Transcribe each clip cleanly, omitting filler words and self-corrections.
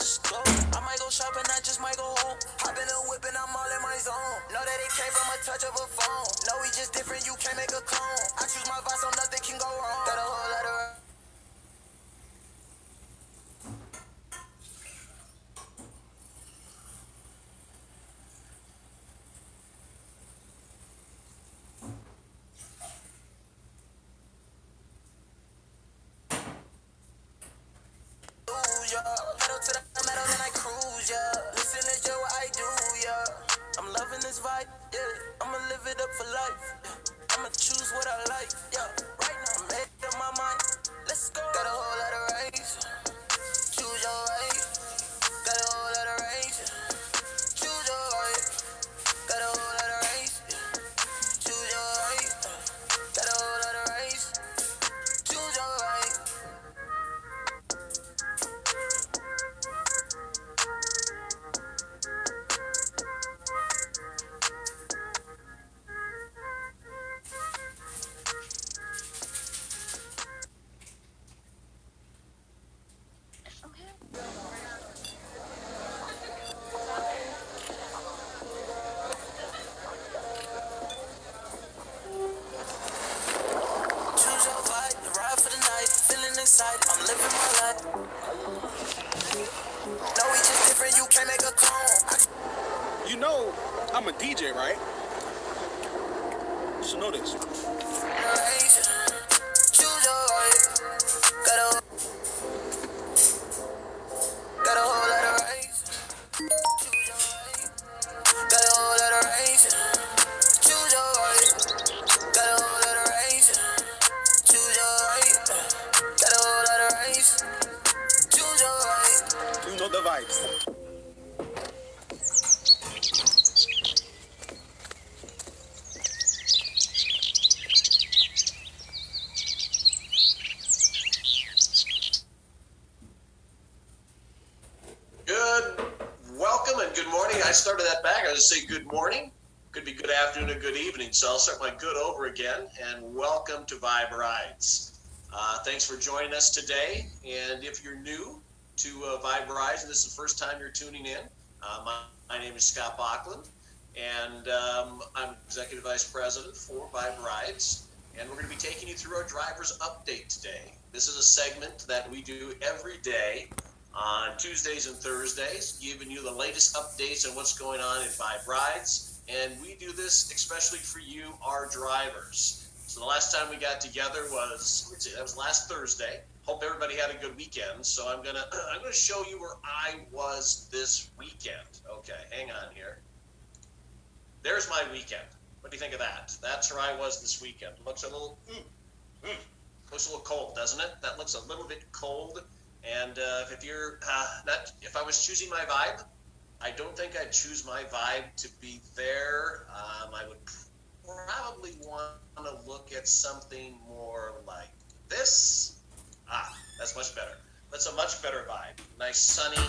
Let's go. I might go shopping, I just might go home. Hop in a whip and I'm all in my zone. Know that it came from a touch of a phone. No, we just different, you can't make a clone. I choose my vibe so nothing can go wrong. Got a whole lot of yeah. Pedal to the metal and I cruise, yeah. Listen to Joe, what I do, yeah. I'm loving this vibe, yeah. I'ma live it up for life, yeah. I'ma choose what I like, yeah. Right now, I'm made up my mind. Let's go. Got a whole lot of rights. Choose your right. Got a whole lot of rights. Choose your right. Got a whole lot of rights. Choose your right. Got a whole lot of rights. Choose your right. Choose your vibe, ride for the night, feeling excited, I'm living my life. No, we just different, you can't make a clone. You know, I'm a DJ, right? You should know this. Choose your right. Got a whole lot of rights. Choose your right. Got a whole lot of rights. Choose your right. Got a whole lot of rights. Choose your right. Got a whole lot of rights. Choose your right. You know the vibes. Welcome and good morning. I started that back. I was going to say good morning. Could be good afternoon or good evening. So I'll start my good over again. And welcome to Vibe Rides. Thanks for joining us today. And if you're new to Vibe Rides, and this is the first time you're tuning in, my name is Scott Bachland. And I'm Executive Vice President for Vibe Rides. And we're going to be taking you through our driver's update today. This is a segment that we do every day on Tuesdays and Thursdays, giving you the latest updates on what's going on in Vibe Rides. And we do this especially for you, our drivers. So the last time we got together was, that was last Thursday. Hope everybody had a good weekend. So I'm gonna show you where I was this weekend. Okay, hang on here. There's my weekend. What do you think of that? That's where I was this weekend. Looks a little, looks a little cold, doesn't it? That looks a little bit cold. And if you're if I was choosing my vibe, I don't think I'd choose my vibe to be there. I would probably want to look at something more like this. That's much better. That's a much better vibe. Nice sunny,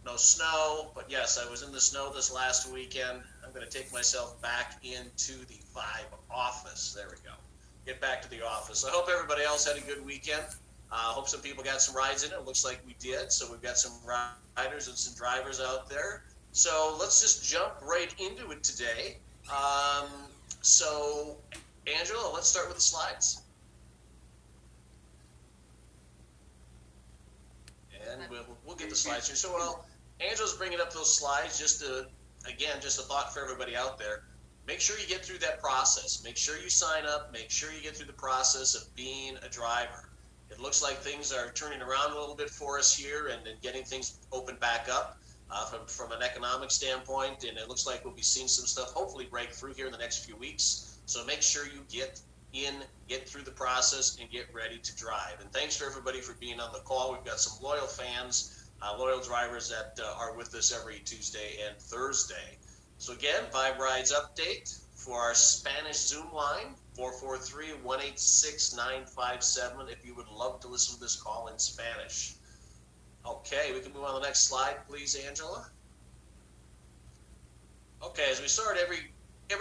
no snow. But yes, I was in the snow this last weekend. I'm going to take myself back into the Vibe office. There we go. Get back to the office. I hope everybody else had a good weekend. Hope some people got some rides in it. It looks like we did. So we've got some riders and some drivers out there. So let's just jump right into it today. So Angela, let's start with the slides. And we'll get the slides here. So Angela's bringing up those slides just a thought for everybody out there. Make sure you get through that process. Make sure you sign up. Make sure you get through the process of being a driver. It looks like things are turning around a little bit for us here and getting things opened back up from an economic standpoint. And it looks like we'll be seeing some stuff hopefully break through here in the next few weeks. So make sure you get through the process and get ready to drive. And thanks for everybody for being on the call. We've got some loyal fans, loyal drivers that are with us every Tuesday and Thursday. So again, Vibe Rides update for our Spanish Zoom line, 443-186-957, if you would love to listen to this call in Spanish. Okay, we can move on to the next slide, please, Angela. Okay, as we start every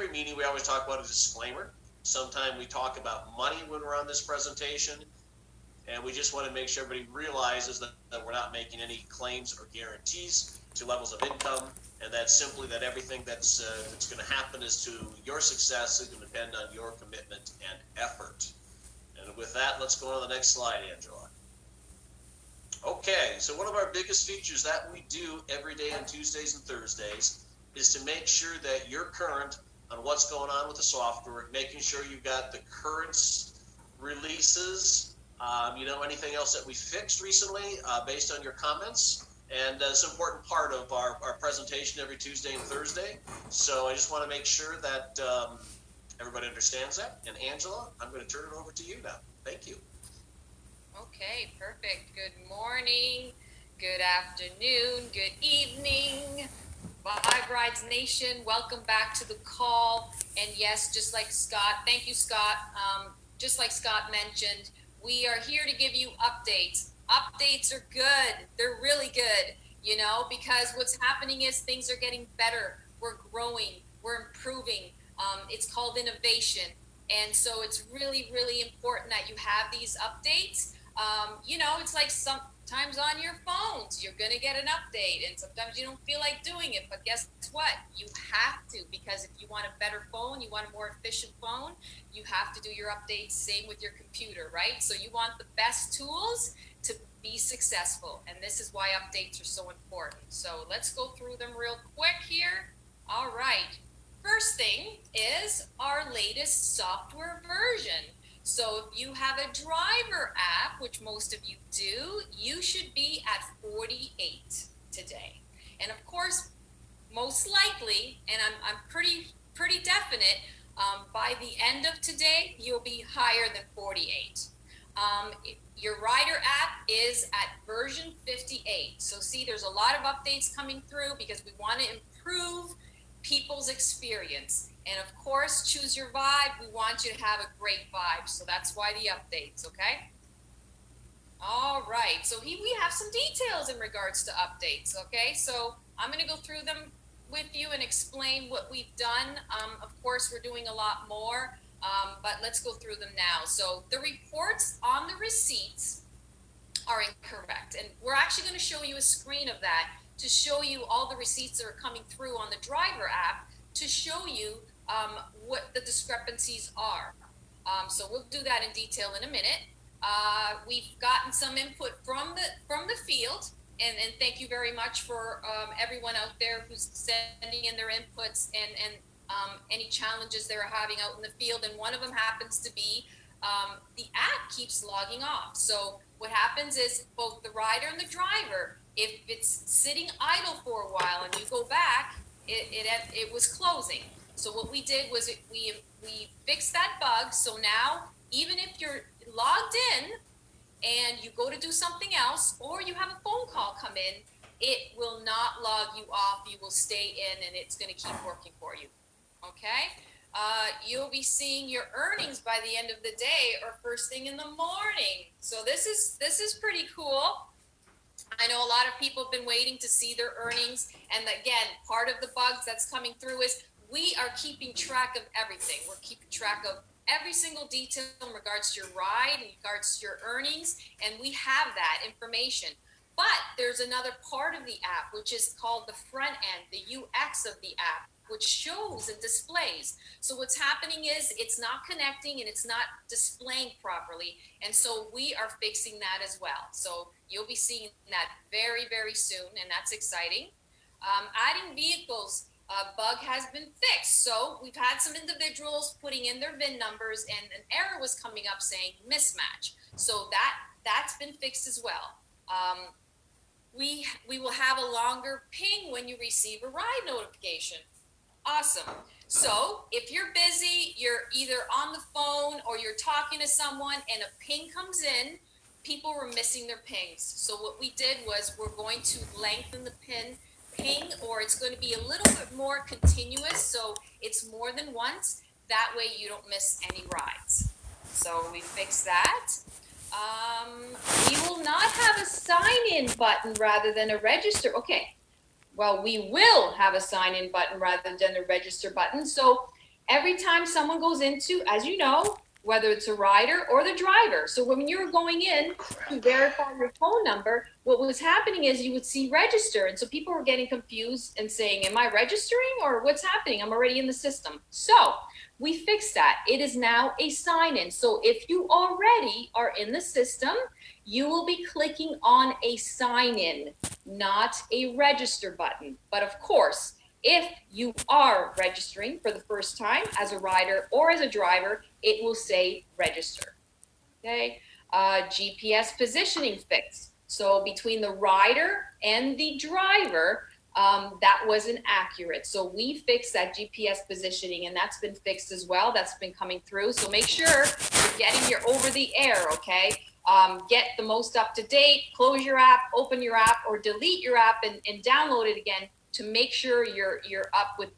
meeting, we always talk about a disclaimer. Sometimes we talk about money when we're on this presentation. And we just want to make sure everybody realizes that we're not making any claims or guarantees to levels of income, and that simply that everything that's going to happen as to your success is going to depend on your commitment and effort. And with that, let's go on to the next slide, Angela. Okay, so one of our biggest features that we do every day on Tuesdays and Thursdays is to make sure that you're current on what's going on with the software, making sure you've got the current releases, anything else that we fixed recently based on your comments. And it's an important part of our presentation every Tuesday and Thursday. So I just want to make sure that everybody understands that. And Angela, I'm going to turn it over to you now. Thank you. Okay, perfect. Good morning, good afternoon, good evening, Vibe Rides Nation. Welcome back to the call. And yes, just like Scott, thank you, Scott. Just like Scott mentioned, we are here to give you updates. Updates are good. They're really good, because what's happening is things are getting better. We're growing, we're improving. It's called innovation. And so it's really, really important that you have these updates. It's like sometimes on your phones, you're going to get an update, and sometimes you don't feel like doing it. But guess what? You have to, because if you want a better phone, you want a more efficient phone, you have to do your updates. Same with your computer, right? So you want the best tools to be successful. And this is why updates are so important. So let's go through them real quick here. All right. First thing is our latest software version. So if you have a driver app, which most of you do, you should be at 48 today. And of course, most likely, and I'm pretty definite, by the end of today, you'll be higher than 48. Your rider app is at version 58. So see, there's a lot of updates coming through because we want to improve people's experience. And of course, choose your vibe. We want you to have a great vibe. So that's why the updates, okay? All right, so we have some details in regards to updates, okay? So I'm gonna go through them with you and explain what we've done. Of course, we're doing a lot more, but let's go through them now. So the reports on the receipts are incorrect. And we're actually gonna show you a screen of that to show you all the receipts that are coming through on the driver app to show you what the discrepancies are. So we'll do that in detail in a minute. We've gotten some input from the field, and thank you very much for everyone out there who's sending in their inputs and any challenges they're having out in the field. And one of them happens to be the app keeps logging off. So what happens is both the rider and the driver, if it's sitting idle for a while and you go back, it was closing. So what we did was we fixed that bug. So now, even if you're logged in and you go to do something else, or you have a phone call come in, it will not log you off. You will stay in, and it's going to keep working for you. Okay? You'll be seeing your earnings by the end of the day or first thing in the morning. So this is pretty cool. I know a lot of people have been waiting to see their earnings. And again, part of the bugs that's coming through is we are keeping track of everything. We're keeping track of every single detail in regards to your ride, in regards to your earnings, and we have that information. But there's another part of the app, which is called the front end, the UX of the app, which shows and displays. So what's happening is it's not connecting and it's not displaying properly. And so we are fixing that as well. So you'll be seeing that very, very soon, and that's exciting. Adding vehicles bug has been fixed. So we've had some individuals putting in their VIN numbers and an error was coming up saying mismatch. So that's been fixed as well. We will have a longer ping when you receive a ride notification. Awesome. So if you're busy, you're either on the phone or you're talking to someone and a ping comes in, people were missing their pings. So what we did was we're going to lengthen the ping, or it's going to be a little bit more continuous, so it's more than once. That way you don't miss any rides. So we fixed that. We will not have a sign-in button rather than a register. Okay, well, we will have a sign-in button rather than a register button. So every time someone goes into, as you know, whether it's a rider or the driver. So when you're going in to verify your phone number, what was happening is you would see register. And so people were getting confused and saying, am I registering or what's happening? I'm already in the system. So we fixed that. It is now a sign-in. So if you already are in the system, you will be clicking on a sign-in, not a register button. But of course, if you are registering for the first time as a rider or as a driver, it will say register. Okay. GPS positioning fix. So between the rider and the driver, that wasn't accurate. So we fixed that GPS positioning, and that's been fixed as well. That's been coming through. So make sure you're getting your over the air, okay? Get the most up to date, close your app, open your app, or delete your app and download it again to make sure you're up with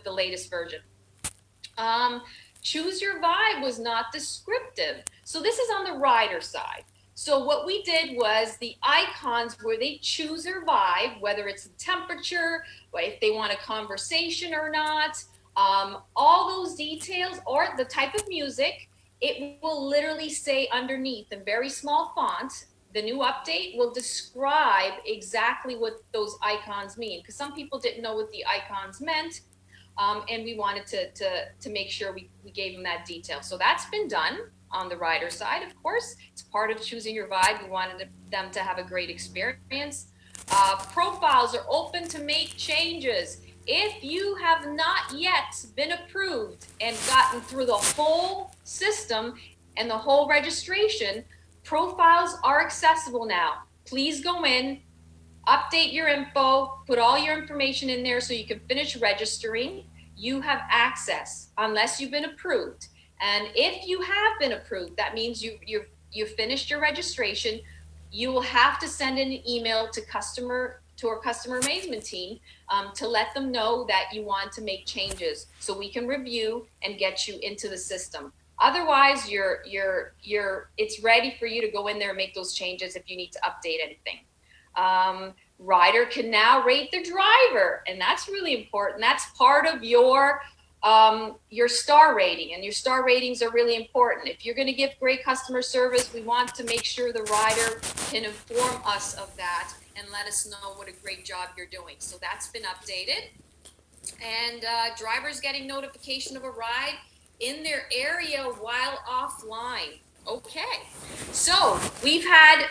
the latest version. Choose your vibe was not descriptive. So this is on the rider side. So what we did was the icons where they choose their vibe, whether it's the temperature, if they want a conversation or not, all those details or the type of music, it will literally say underneath in very small font. The new update will describe exactly what those icons mean, because some people didn't know what the icons meant. And we wanted to make sure we gave them that detail. So that's been done on the rider side, of course. It's part of choosing your vibe. We wanted them to have a great experience. Profiles are open to make changes. If you have not yet been approved and gotten through the whole system and the whole registration, profiles are accessible now. Please go in, update your info, put all your information in there so you can finish registering. You have access unless you've been approved. And if you have been approved, that means you've finished your registration. You will have to send an email to our customer amazement team to let them know that you want to make changes so we can review and get you into the system. Otherwise, it's ready for you to go in there and make those changes if you need to update anything. Rider can now rate the driver, and that's really important. That's part of your star rating, and your star ratings are really important. If you're going to give great customer service, we want to make sure the rider can inform us of that and let us know what a great job you're doing. So that's been updated. And drivers getting notification of a ride in their area while offline. Okay, so we've had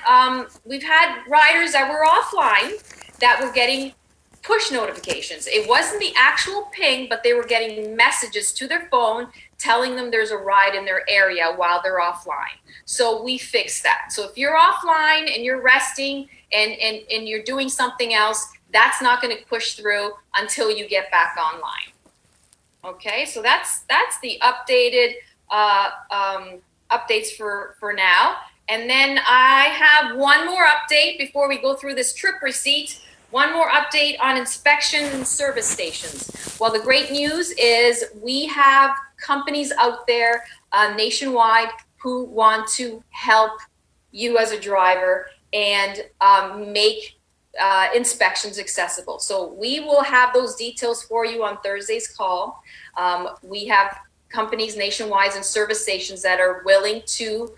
riders that were offline that were getting push notifications. It wasn't the actual ping, but they were getting messages to their phone telling them there's a ride in their area while they're offline. So we fixed that. So if you're offline and you're resting and you're doing something else, that's not going to push through until you get back online. Okay, so that's the updated updates for now. And then I have one more update before we go through this trip receipt. One more update on inspection and service stations. Well, the great news is we have companies out there nationwide who want to help you as a driver and make inspections accessible. So we will have those details for you on Thursday's call. We have companies nationwide and service stations that are willing to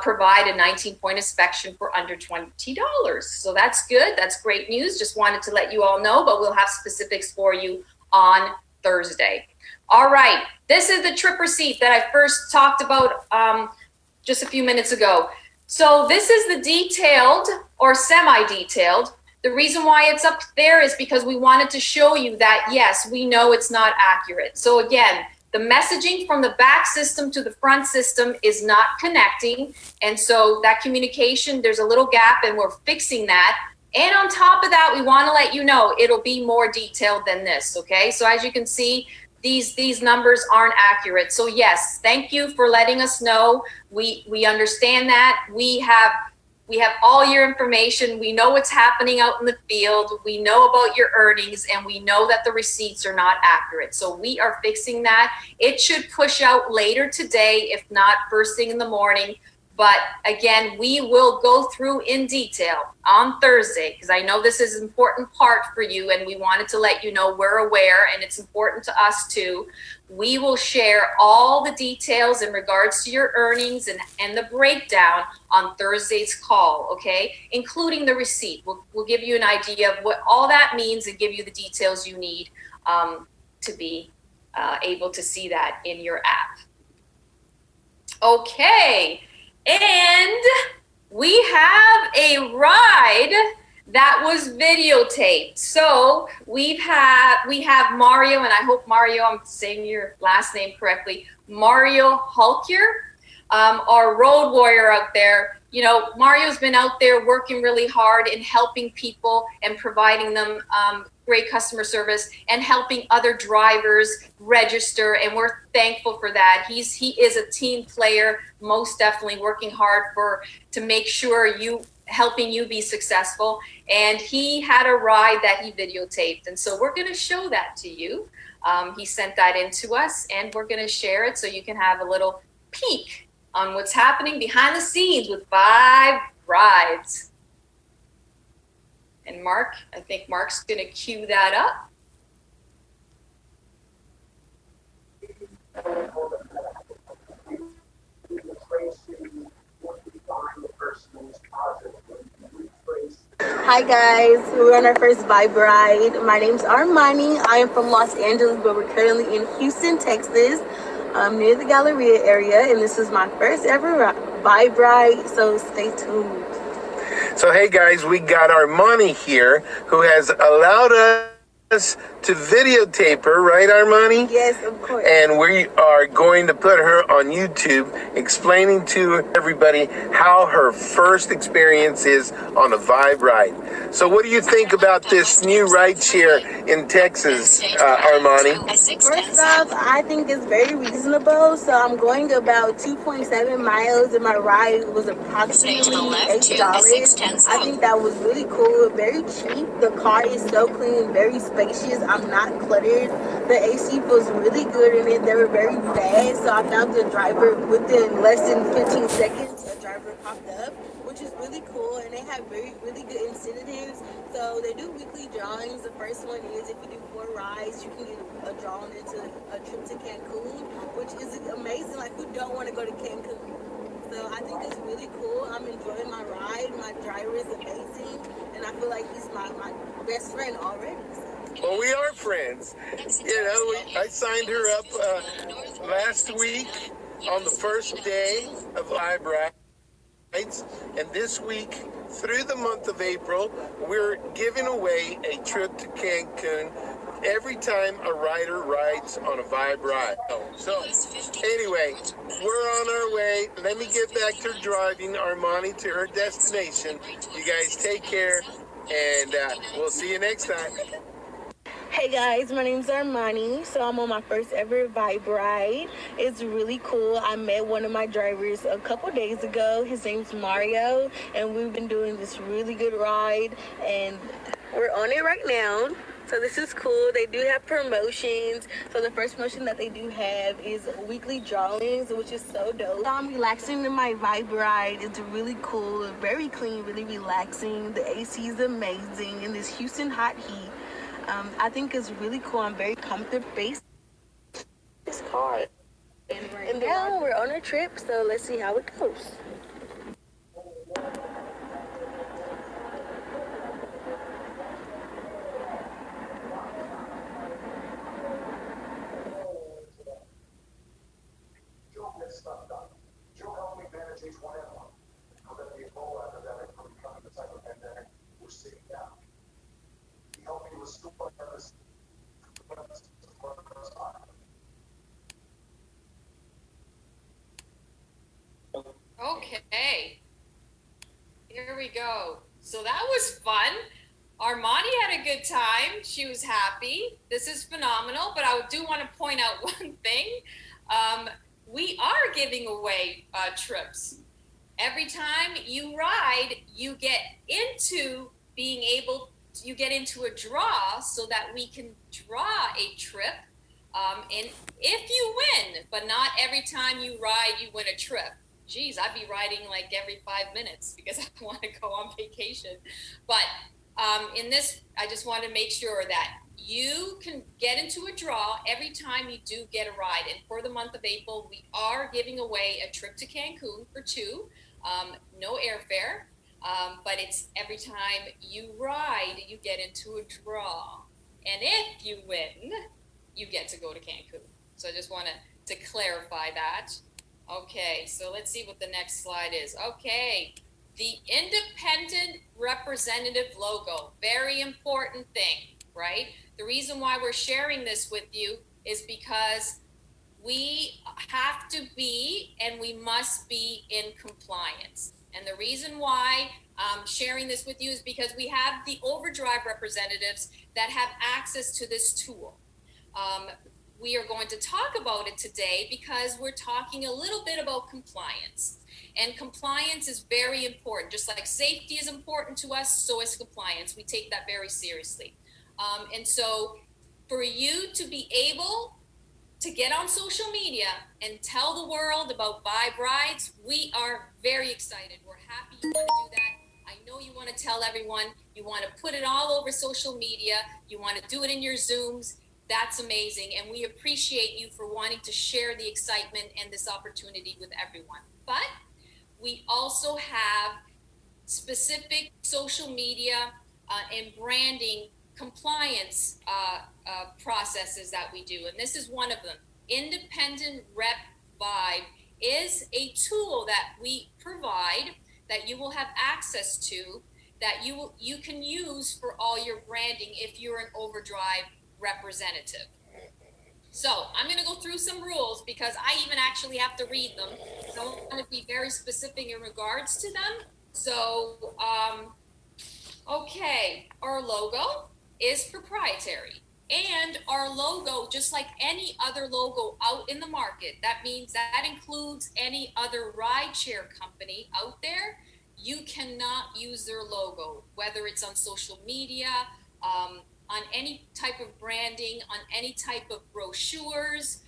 provide a 19-point inspection for under $20. So that's good. That's great news. Just wanted to let you all know, but we'll have specifics for you on Thursday. All right. This is the trip receipt that I first talked about just a few minutes ago. So this is the detailed or semi-detailed. The reason why it's up there is because we wanted to show you that, yes, we know it's not accurate. So again, the messaging from the back system to the front system is not connecting. And so that communication, there's a little gap, and we're fixing that. And on top of that, we want to let you know it'll be more detailed than this. Okay. So as you can see, these numbers aren't accurate. So yes, thank you for letting us know. We understand that. We have all your information. We know what's happening out in the field. We know about your earnings, and we know that the receipts are not accurate. So we are fixing that. It should push out later today, if not first thing in the morning. But again, we will go through in detail on Thursday, because I know this is an important part for you, and we wanted to let you know we're aware, and it's important to us too. We will share all the details in regards to your earnings and the breakdown on Thursday's call, okay? Including the receipt. We'll give you an idea of what all that means and give you the details you need to be able to see that in your app. Okay, and we have a ride that was videotaped. So we have Mario, and I hope, Mario, I'm saying your last name correctly, Mario Hulkier, our road warrior out there. You know, Mario's been out there working really hard in helping people and providing them great customer service and helping other drivers register, and we're thankful for that. He is a team player, most definitely working hard to make sure helping you be successful. And he had a ride that he videotaped, and so we're going to show that to you. He sent that in to us, and we're going to share it so you can have a little peek on what's happening behind the scenes with Vibe Rides. And Mark, I think Mark's going to cue that up. Hi guys, we're on our first Vibe Ride. My name's Armani. I am from Los Angeles, but we're currently in Houston, Texas, near the Galleria area, and this is my first ever Vibe Ride, so stay tuned. So hey guys, we got Armani here who has allowed us to videotape her, right Armani? Yes, of course. And we are going to put her on YouTube explaining to everybody how her first experience is on a Vibe ride. So what do you think about this new rideshare in Texas, Armani? First off, I think it's very reasonable. So I'm going about 2.7 miles and my ride was approximately $8. I think that was really cool, very cheap. The car is so clean, very spacious. I'm not cluttered. The AC feels really good in it. They were very fast, so I found the driver within less than 15 seconds. A driver popped up, which is really cool, and they have really good incentives. So they do weekly drawings. The first one is if you do 4 rides, you can get a drawing into a trip to Cancun, which is amazing. Like, who don't want to go to Cancun? So I think it's really cool. I'm enjoying my ride. My driver is amazing, and I feel like he's my best friend already. Well, we are friends. You know, I signed her up last week on the first day of Vibe Rides, and this week through the month of April, we're giving away a trip to Cancun every time a rider rides on a Vibe ride. So anyway, we're on our way. Let me get back to driving Armani to her destination. You guys take care, and we'll see you next time. Hey guys, my name's Armani. So I'm on my first ever Vibe ride. It's really cool. I met one of my drivers a couple days ago. His name's Mario, and we've been doing this really good ride, and we're on it right now. So this is cool. They do have promotions. So the first promotion that they do have is weekly drawings, which is so dope. I'm relaxing in my Vibe ride. It's really cool, very clean, really relaxing. The AC is amazing in this Houston hot heat. I think it's really cool. I'm very comfortable based this car. And now we're on a trip, so let's see how it goes. She'll help me manage H1N1. Now that the Ebola epidemic from becoming the type of pandemic we're seeing now. He helped me restore this. Okay, here we go. So that was fun. Armani had a good time. She was happy. This is phenomenal, but I do want to point out one thing. We are giving away trips. Every time you ride, you get into a draw so that we can draw a trip. And if you win, but not every time you ride, you win a trip. geez, I'd be riding like every 5 minutes because I want to go on vacation. But in this, I just want to make sure that you can get into a draw every time you do get a ride. And for the month of April, we are giving away a trip to Cancun for two, no airfare, but it's every time you ride, you get into a draw. And if you win, you get to go to Cancun. So I just want to clarify that. Okay, so let's see what the next slide is. Okay, the independent representative logo, very important thing, right? The reason why we're sharing this with you is because we have to be and we must be in compliance. And the reason why I'm sharing this with you is because we have the overdrive representatives that have access to this tool. We are going to talk about it today because we're talking a little bit about compliance. And compliance is very important. Just like safety is important to us, so is compliance. We take that very seriously. And so for you to be able to get on social media and tell the world about Vibe Rides, we are very excited. We're happy you want to do that. I know you want to tell everyone, you want to put it all over social media, you want to do it in your Zooms. That's amazing. And we appreciate you for wanting to share the excitement and this opportunity with everyone. But we also have specific social media and branding compliance processes that we do. And this is one of them. Independent Rep Vibe is a tool that we provide that you will have access to, that you can use for all your branding if you're an overdrive representative. So I'm going to go through some rules because I even actually have to read them. So I want to be very specific in regards to them. So, okay, our logo is proprietary. And our logo, just like any other logo out in the market, that means that includes any other rideshare company out there, you cannot use their logo, whether it's on social media, on any type of branding, on any type of brochures.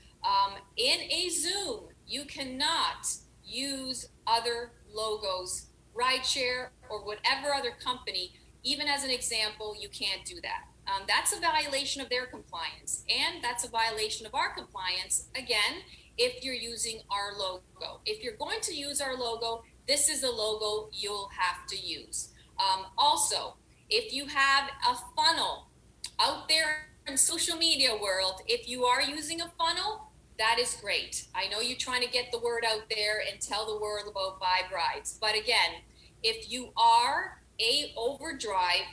In a Zoom, you cannot use other logos, rideshare or whatever other company. Even as an example, you can't do that. That's a violation of their compliance, and that's a violation of our compliance, again, if you're using our logo. If you're going to use our logo, this is the logo you'll have to use. Also, if you have a funnel out there in social media world, if you are using a funnel, that is great. I know you're trying to get the word out there and tell the world about Vibe Rides. But again, if you are a overdrive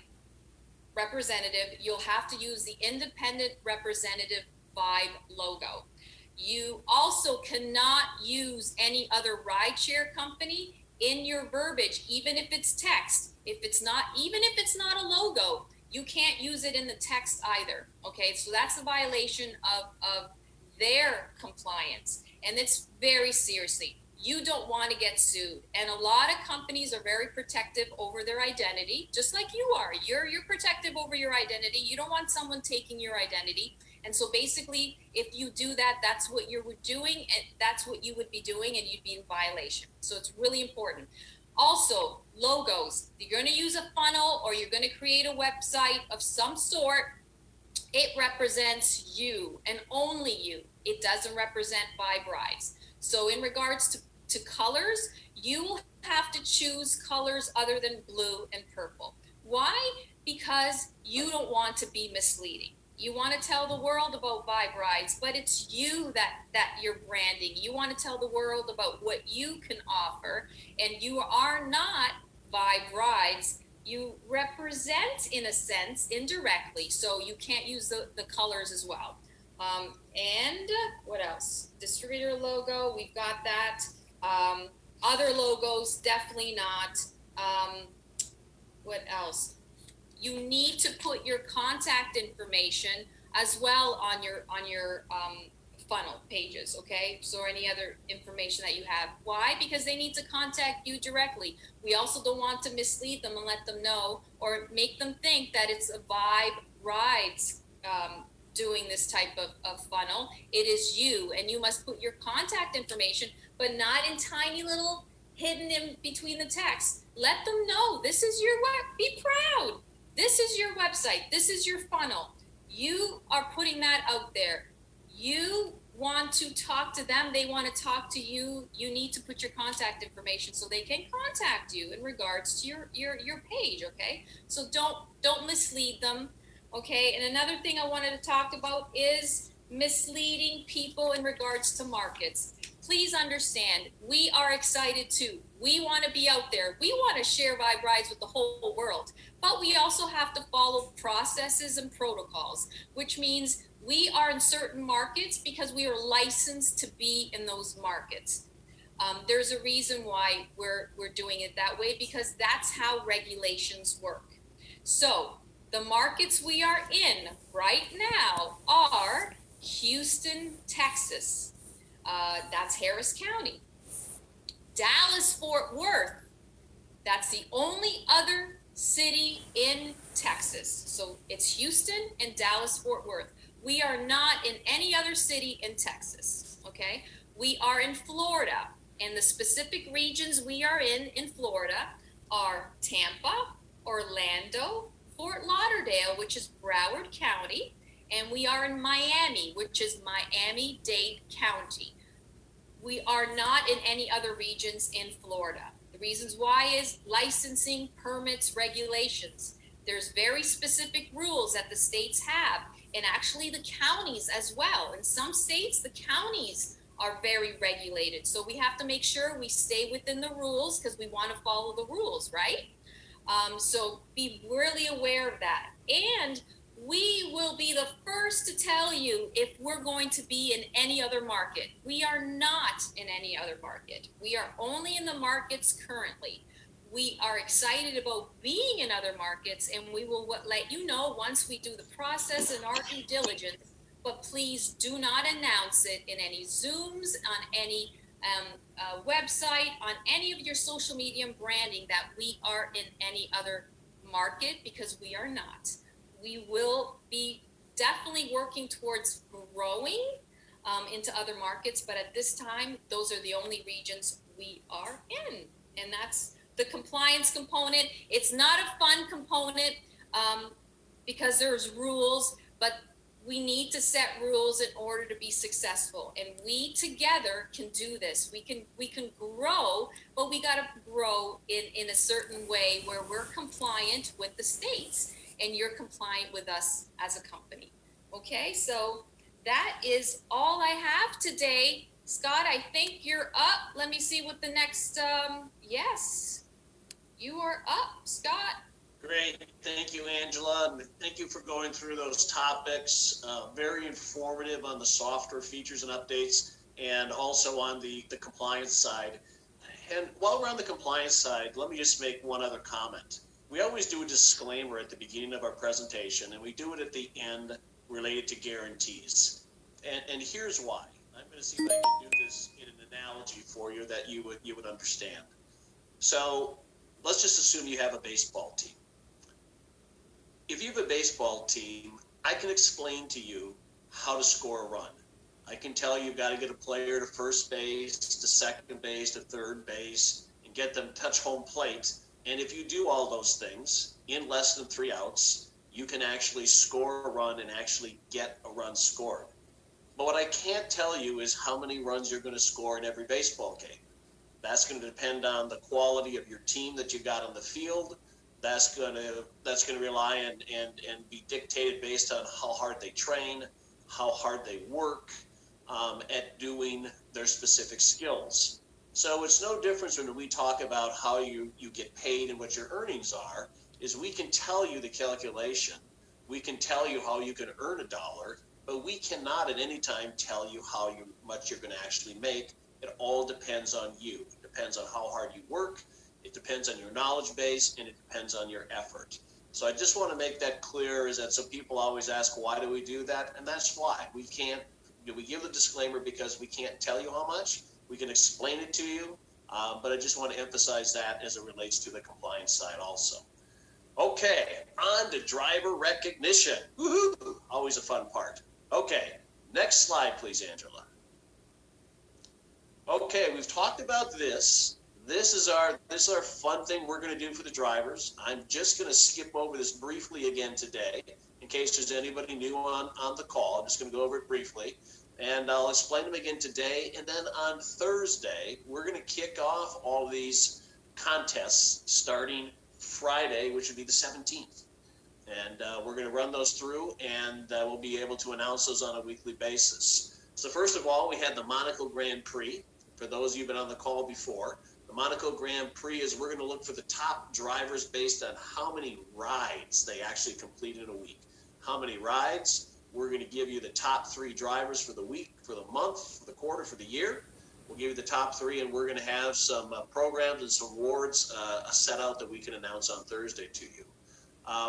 representative, you'll have to use the independent representative Vibe logo. You also cannot use any other rideshare company in your verbiage, even if it's text. Even if it's not a logo, you can't use it in the text either. Okay, so that's a violation of their compliance, and it's very seriously. You don't want to get sued, and a lot of companies are very protective over their identity, just like you are. You're protective over your identity. You don't want someone taking your identity. And so basically, if you do that, that's what you're doing, and that's what you would be doing, and you'd be in violation. So it's really important. Also, logos. You're going to use a funnel or you're going to create a website of some sort. It represents you and only you. It doesn't represent Vibe Rides. So in regards to colors, you will have to choose colors other than blue and purple. Why? Because you don't want to be misleading. You want to tell the world about Vibe Rides, but it's you that you're branding. You want to tell the world about what you can offer, and you are not Vibe Rides. You represent, in a sense, indirectly, so you can't use the colors as well. And what else? Distributor logo, we've got that. Other logos, definitely not. What else? You need to put your contact information as well on your funnel pages, okay? So any other information that you have. Why? Because they need to contact you directly. We also don't want to mislead them and let them know or make them think that it's a Vibe Rides doing this type of funnel. It is you, and you must put your contact information, but not in tiny little hidden in between the text. Let them know this is your web. Be proud. This is your website. This is your funnel. You are putting that out there. You want to talk to them. They want to talk to you. You need to put your contact information so they can contact you in regards to your page. Okay. So don't mislead them. Okay. And another thing I wanted to talk about is misleading people in regards to markets. Please understand, we are excited too. We want to be out there. We want to share Vibe Rides with the whole world, but we also have to follow processes and protocols, which means we are in certain markets because we are licensed to be in those markets. There's a reason why we're doing it that way, because that's how regulations work. So the markets we are in right now are Houston, Texas. That's Harris County. Dallas, Fort Worth. That's the only other city in Texas. So it's Houston and Dallas, Fort Worth. We are not in any other city in Texas, okay? We are in Florida, and the specific regions we are in Florida are Tampa, Orlando, Fort Lauderdale, which is Broward County, and we are in Miami, which is Miami-Dade County. We are not in any other regions in Florida. The reasons why is licensing, permits, regulations. There's very specific rules that the states have, and actually the counties as well. In some states, the counties are very regulated. So we have to make sure we stay within the rules because we want to follow the rules, right? So be really aware of that. And we will be the first to tell you if we're going to be in any other market. We are not in any other market. We are only in the markets currently. We are excited about being in other markets, and we will let you know once we do the process and our due diligence. But please do not announce it in any Zooms, on any website, on any of your social media and branding that we are in any other market, because we are not. We will be definitely working towards growing into other markets, but at this time, those are the only regions we are in. And that's the compliance component. It's not a fun component because there's rules, but we need to set rules in order to be successful. And we together can do this. We can grow, but we got to grow in a certain way where we're compliant with the states and you're compliant with us as a company. Okay, so that is all I have today. Scott, I think you're up. Let me see what the next, yes, you are up, Scott. Great. Thank you, Angela. And thank you for going through those topics. Very informative on the software features and updates, and also on the compliance side. And while we're on the compliance side, let me just make one other comment. We always do a disclaimer at the beginning of our presentation, and we do it at the end related to guarantees. And here's why. I'm going to see if I can do this in an analogy for you that you would understand. So let's just assume you have a baseball team. If you have a baseball team, I can explain to you how to score a run. I can tell you you've got to get a player to first base, to second base, to third base, and get them touch home plate. And if you do all those things in less than 3 outs, you can actually score a run and actually get a run scored. But what I can't tell you is how many runs you're going to score in every baseball game. That's going to depend on the quality of your team that you got on the field. That's going to rely and be dictated based on how hard they train, how hard they work at doing their specific skills. So it's no difference when we talk about how you get paid and what your earnings are, is we can tell you the calculation. We can tell you how you can earn $1, but we cannot at any time tell you how much you're going to actually make. It all depends on you. It depends on how hard you work. It depends on your knowledge base, and it depends on your effort. So I just want to make that clear, is that so people always ask, why do we do that? And that's why. We can't, we give the disclaimer because we can't tell you how much. We can explain it to you, but I just want to emphasize that as it relates to the compliance side also. Okay, on to driver recognition. Woohoo! Always a fun part. Okay, next slide, please, Angela. Okay, we've talked about this. This is our fun thing we're going to do for the drivers. I'm just going to skip over this briefly again today, in case there's anybody new on the call. I'm just going to go over it briefly, and I'll explain them again today. And then on Thursday, we're going to kick off all these contests starting Friday, which would be the 17th. And we're going to run those through, and we'll be able to announce those on a weekly basis. So first of all, we had the Monaco Grand Prix. For those of you who've been on the call before, the Monaco Grand Prix is we're going to look for the top drivers based on how many rides they actually complete in a week. How many rides? We're going to give you the top 3 drivers for the week, for the month, for the quarter, for the year. We'll give you the top 3, and we're going to have some programs and some awards set out that we can announce on Thursday to you.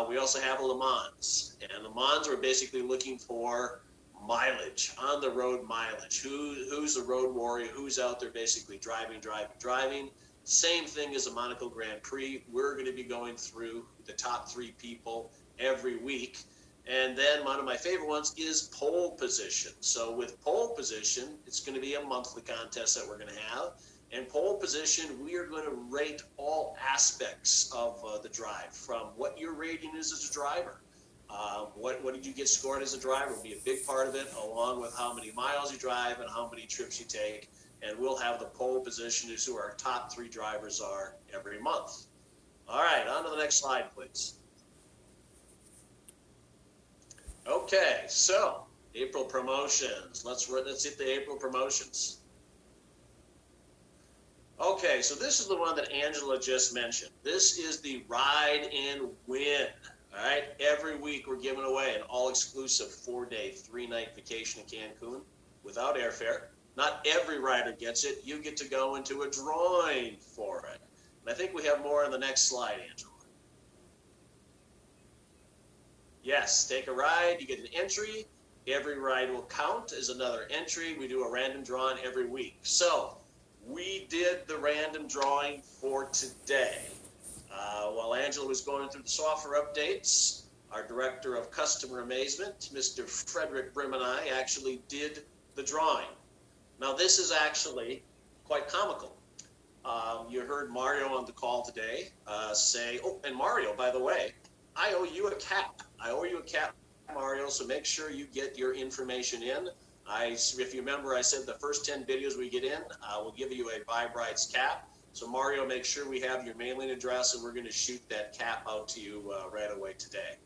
We also have a Le Mans, and Le Mans, we're basically looking for mileage, on the road mileage. Who's the road warrior? Who's out there basically driving? Same thing as the Monaco Grand Prix. We're going to be going through the top 3 people every week. And then one of my favorite ones is pole position. So with pole position, it's going to be a monthly contest that we're going to have. And pole position, we are going to rate all aspects of the drive, from what your rating is as a driver. What did you get scored as a driver will be a big part of it, along with how many miles you drive and how many trips you take. And we'll have the pole positioners who our top 3 drivers are every month. All right, on to the next slide, please. Okay, so April promotions. Let's hit the April promotions. Okay, so this is the one that Angela just mentioned. This is the Ride and Win. All right, every week we're giving away an all-exclusive 4-day, 3-night vacation in Cancun without airfare. Not every rider gets it. You get to go into a drawing for it. And I think we have more on the next slide, Angela. Yes, take a ride, you get an entry. Every ride will count as another entry. We do a random drawing every week. So we did the random drawing for today. While Angela was going through the software updates, our Director of Customer Amazement, Mr. Frederick Brim, and I actually did the drawing. Now this is actually quite comical. You heard Mario on the call today say, oh, and Mario, by the way, I owe you a cap. I owe you a cap, Mario, so make sure you get your information in. If you remember, I said the first 10 videos we get in, we'll give you a Vibe Rides cap. So Mario, make sure we have your mailing address, and we're going to shoot that cap out to you right away today.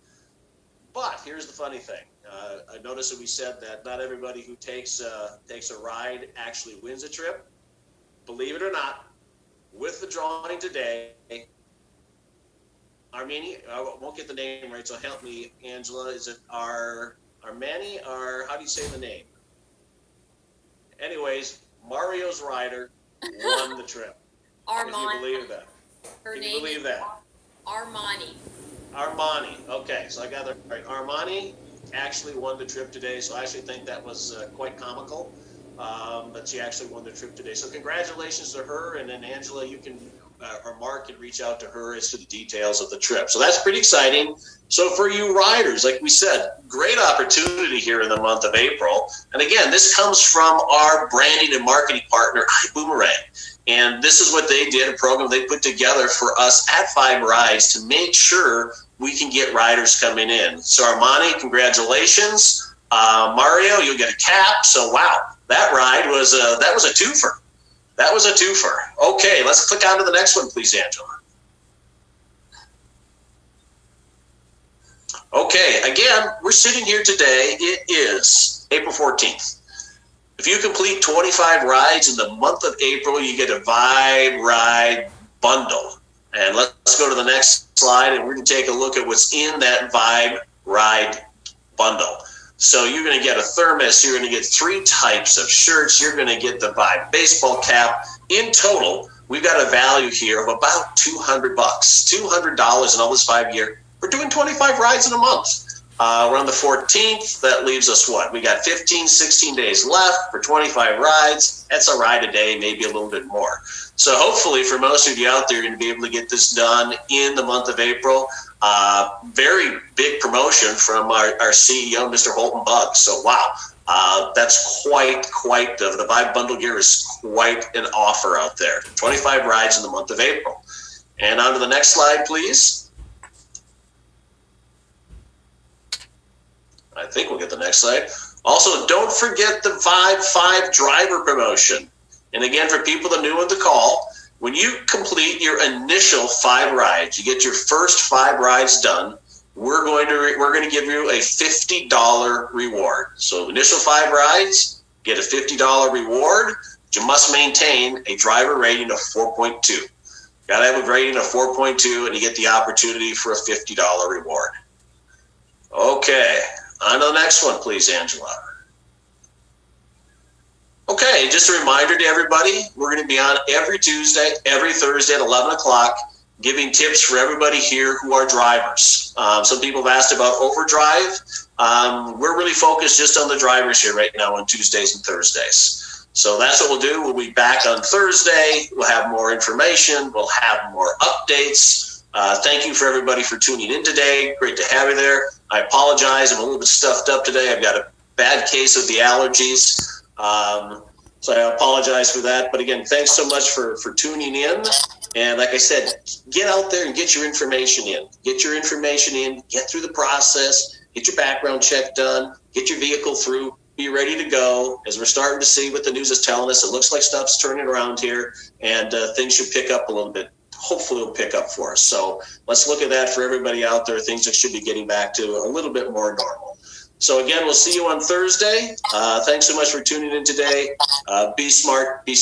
But here's the funny thing. I noticed that we said that not everybody who takes a ride actually wins a trip. Believe it or not, with the drawing today, Armani, I won't get the name right, so help me, Angela. Is it Armani, or how do you say the name? Anyways, Mario's rider won the trip. Armani. Can you believe that? Can you believe that? Armani. Armani. Okay, so I got it right. Armani actually won the trip today, so I actually think that was quite comical. But she actually won the trip today. So congratulations to her, and then Angela, you can, or Mark can reach out to her as to the details of the trip. So that's pretty exciting. So for you riders, like we said, great opportunity here in the month of April. And again, this comes from our branding and marketing partner, iBoomerang. And this is what they did, a program they put together for us at Vibe Rides to make sure we can get riders coming in. So Armani, congratulations. Mario, you'll get a cap. So wow, that ride was that was a twofer. That was a twofer. Okay, let's click on to the next one, please, Angela. Okay, again, we're sitting here today. It is April 14th. If you complete 25 rides in the month of April, you get a Vibe Ride bundle. And let's go to the next slide, and we're going to take a look at what's in that Vibe Ride bundle. So you're going to get a thermos. You're going to get 3 types of shirts. You're going to get the Vibe baseball cap. In total, we've got a value here of about $200, $200 in all this 5-year. We're doing 25 rides in a month. We're on the 14th. That leaves us what? We got 15, 16 days left for 25 rides. That's a ride a day, maybe a little bit more. So hopefully for most of you out there, you're going to be able to get this done in the month of April. Very big promotion from our CEO, Mr. Holton Buggs. So, wow, that's quite the Vibe Bundle Gear is quite an offer out there. 25 rides in the month of April. And on to the next slide, please. I think we'll get the next slide. Also, don't forget the Vibe 5 driver promotion. And again, for people that are new on the call, when you complete your initial 5 rides, you get your first 5 rides done, we're going to give you a $50 reward. So initial 5 rides, get a $50 reward. But you must maintain a driver rating of 4.2. Got to have a rating of 4.2, and you get the opportunity for a $50 reward. Okay, on to the next one, please, Angela. Okay, just a reminder to everybody, we're going to be on every Tuesday, every Thursday at 11 o'clock, giving tips for everybody here who are drivers. Some people have asked about overdrive. We're really focused just on the drivers here right now on Tuesdays and Thursdays. So that's what we'll do. We'll be back on Thursday. We'll have more information. We'll have more updates. Thank you for everybody for tuning in today. Great to have you there. I apologize. I'm a little bit stuffed up today. I've got a bad case of the allergies. So I apologize for that. But again, thanks so much for tuning in. And like I said, get out there and get your information in. Get your information in, get through the process, get your background check done, get your vehicle through, be ready to go. As we're starting to see what the news is telling us, it looks like stuff's turning around here, and things should pick up a little bit. Hopefully it'll pick up for us. So let's look at that for everybody out there. Things that should be getting back to a little bit more normal. So again, we'll see you on Thursday. Thanks so much for tuning in today. Be smart, be